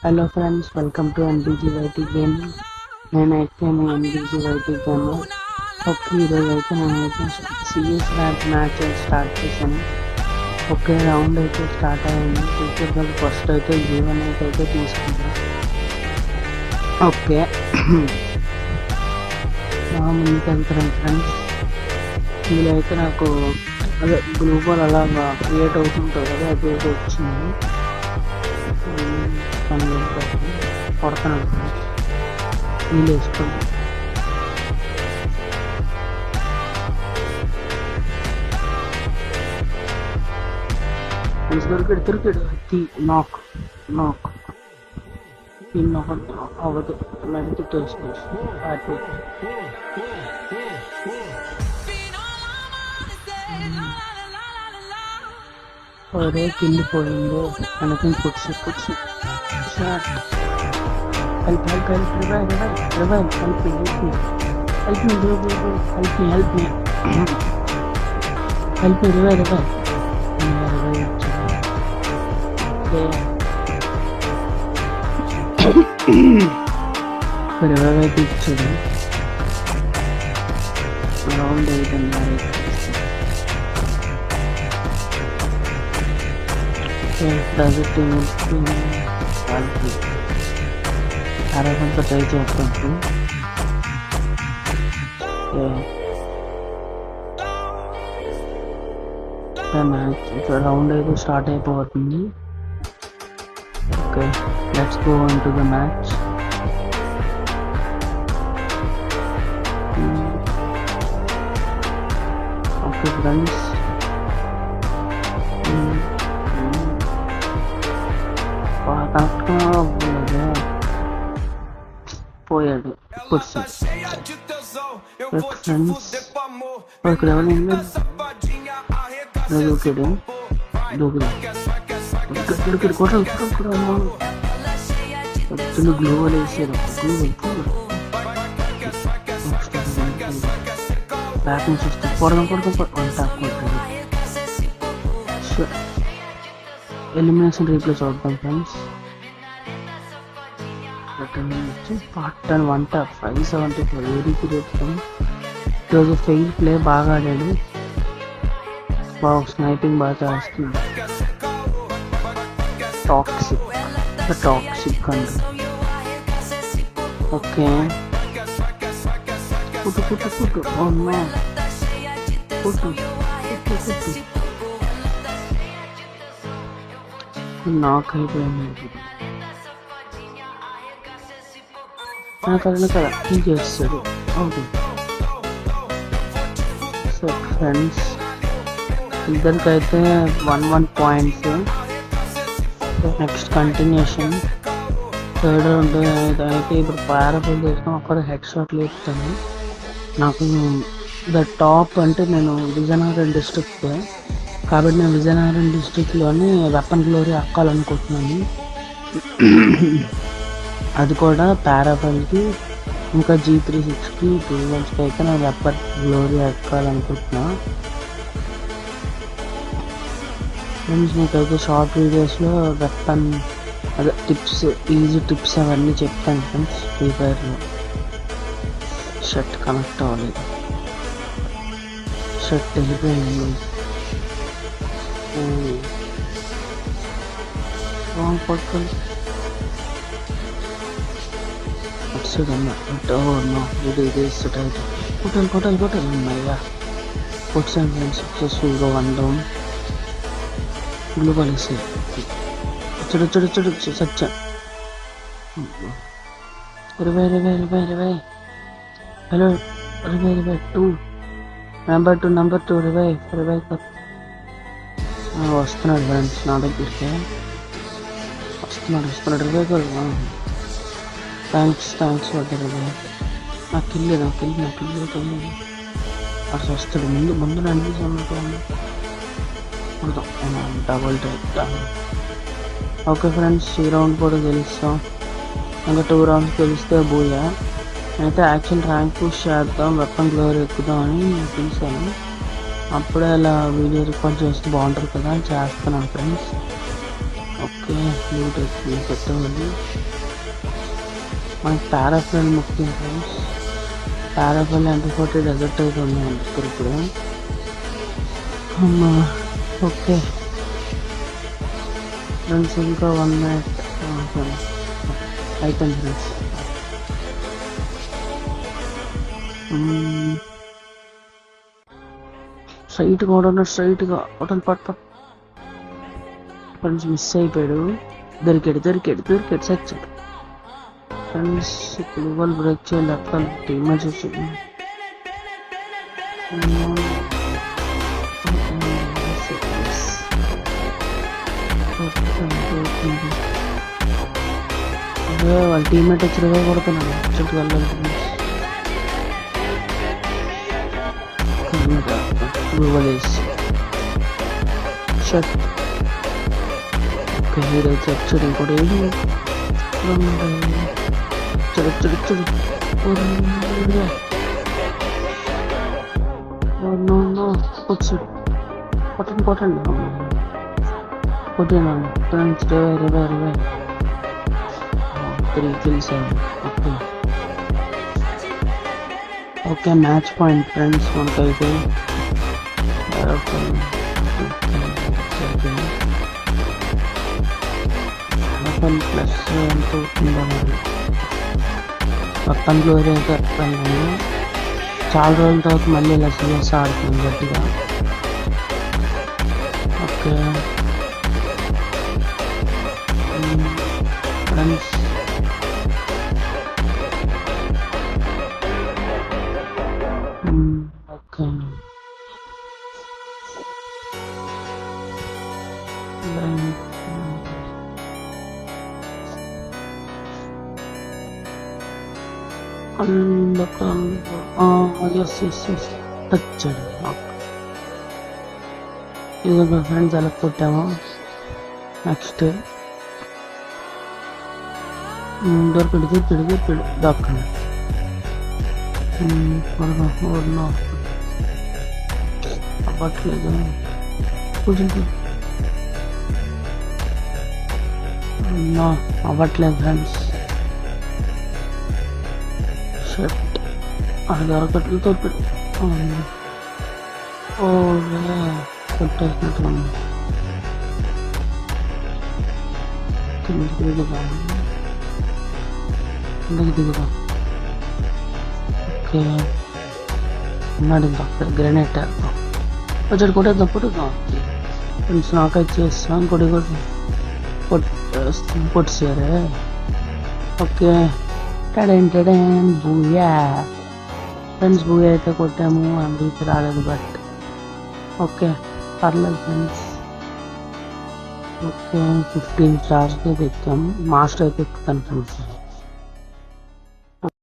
Hello friends, welcome to NBGYT gaming. నేనైతే మీ NBGYT gamer. Okay, ఈరోజు అయితే నేనైతే సిఎస్ మ్యాచ్ స్టార్ట్ చేశాను. ఒకే రౌండ్ అయితే స్టార్ట్ అయ్యింది. టీచర్ ఫస్ట్ అయితే జీవన్ అయితే తీసుకున్నాను. ఓకే, ముందుకు వెళ్తున్నాను ఫ్రెండ్స్. ఇందులో అయితే నాకు అదే గ్లూబల్ అలాగా క్రియేట్ అవుతుంటుంది కదా, అది అయితే వచ్చింది. కొడతాను నీళ్ళు వేసుకోండి. దొరికాడు నాక్ అవ్వదు. మెడికి టేస్ట్ ఒరే కిందిపోయింది. అనుకుని పుట్సి help me revive. Revive అయితే ఇచ్చాడు. రౌండ్ అయిపోయింది. అరగంట ట్రై చేస్తాను. రౌండ్ అయితే స్టార్ట్ అయిపోతుంది. Okay, let's go in to the match. Okay friends, పోయాడు. ఫ్రెండ్స్, ఇక్కడ ఎవరైనా దూకుడు కొట్టలు గ్లోవల్ వేసారు. బ్యాక్ నుంచి వస్తే ఎలిమినేషన్ రీప్లే చూద్దాం ఫ్రెండ్స్. Part 1 574 very good. ఈరోజు ఫెయిల్ ప్లే బాగా ఆడాడు. బాగా స్నైపింగ్ బాగా చేస్తుంది. టాక్సిక్ అండి. ఓకే, పుట్టు నాక్ అయిపోయింది. కదా ఏం చేస్తాడు. ఓకే, సో ఫ్రెండ్స్, ఇద్దరికైతే 1 points. Next continuation third round అయితే ఇప్పుడు పారాఫుల్ చేసినా అక్కడ హెడ్ షాట్లు వేస్తాను. నాకు ద టాప్ అంటే నేను విజయనగరం డిస్ట్రిక్ట్ కాబట్టి నేను విజయనగరం డిస్ట్రిక్ట్లోనే వెపన్ గ్లోరీ ఎక్కాలనుకుంటున్నాను. అది కూడా పారాఫల్కి ఇంకా G36కి 12 అయితే నేను వెపన్ గ్లోరీ ఎక్కాలనుకుంటున్నా. ఫ్రెండ్స్, మీకైతే షార్ట్ వీడియోస్లో వెపన్ అదే టిప్స్, ఈజీ టిప్స్ అవన్నీ చెప్తాను ఫ్రెండ్స్. ఫ్రీ ఫైర్లో షర్ట్ కనెక్ట్ అవ్వలేదు. షర్ట్ వెళ్ళిపోయింది. పట్టుకోండి కొట్టాలి అమ్మయ్యా. కొట్టాను ఫ్రెండ్స్, సక్సెస్ఫుల్గా 1 డౌన్. బ్లూ కలిసి వచ్చాడు సచ్చా. 20 హలో 2 నెంబర్ 2 రివైవ్ వస్తున్నాడు ఫ్రెండ్స్. నా దగ్గరికి వస్తున్నాడు రివైవ్. థ్యాంక్స్ వద్దు రివైవ్. నాకు కిల్లు అసలు వస్తాడు. ముందు అనిపిస్తుంది. Double type. ఓకే ఫ్రెండ్స్, ఈ రౌండ్ కూడా గెలుస్తాం. ఇంకా 2 రౌండ్స్ గెలిస్తే బోయా. అయితే యాక్చువల్ ర్యాంక్ పుష్ చేద్దాం, వెపన్ గ్లోరీ ఎక్కుదామని తీసాను. అప్పుడే అలా వీడియో రికార్డ్ చేస్తే బాగుంటుంది కదా అని చేస్తున్నాను ఫ్రెండ్స్. ఓకే లూట్ ఎక్కువ పెట్టవాలి. మనకి పారాఫైల్ ముఖ్యం ఫ్రెండ్స్. పారాఫైల్ MP40 డెజర్ట్ అయితే ఉంది మన దగ్గర ఇప్పుడు. అమ్మా ఓకే ఫ్రెండ్స్, ఇంకా 1 minute అయిపోయింది ఫ్రెండ్స్. స్ట్రైట్గా ఓడన్నా, స్ట్రైట్గా హోటల్ పట్ట ఫ్రెండ్స్. మిస్ అయిపోయాడు. దొరికాడు సచ్చాడు ఫ్రెండ్స్. ఇప్పుడు వాళ్ళు బ్రేక్ చేయాలి. అక్కడ టీమేట్స్ వచ్చింది. వాళ్ళ టీమేట్ వచ్చి రివైవ్ కొడుతున్నాడు. చుట్టూ వెళ్ళాలి షట్. ఓకే హీరోకి వచ్చాడు. ఇంకోటి చెడు వచ్చాడు. కొట్టండి కొట్టాను friends. Revive 3 kills. Okay okay match point friends మనకైతే. ప్లస్ ఎంత అవుతుందో మరి మొత్తం క్లోజ్ అయితే చెప్పాను. చాలా రోజుల తర్వాత మళ్ళీ ఇలా సిఎస్ ఆడుతుంది గట్టిగా. ఓకే ఫ్రెండ్స్, ఓకే వచ్చాడు. ఇది మా ఫ్రెండ్స్ అలా కొట్టాము. నెక్స్ట్ దొరికిడు దక్కడు. అవ్వట్లేదు అవ్వట్లేదు ఫ్రెండ్స్. షర్ట్ అది దొరకట్లు తోపిడు. కొట్టేసినట్టు కిందకి దిగుదా. ఓకే ఉన్నాడు ఇంకా అక్కడ గ్రెనేట్ వచ్చాడు. కొట్టేద్దాం ఫ్రెండ్స్. నాకైతే చేస్తాను కొట్టేసారే. ఓకే టడెన్ బూయా ఫ్రెండ్స్. బూయా అయితే కొట్టాము. MVP రాలేదు బట్ ఓకే పర్లేదు ఫ్రెండ్స్. ఓకే 15 stars అయితే ఎక్కాము. మాస్టర్ అయితే ఎక్కుతాను ఫ్రెండ్స్.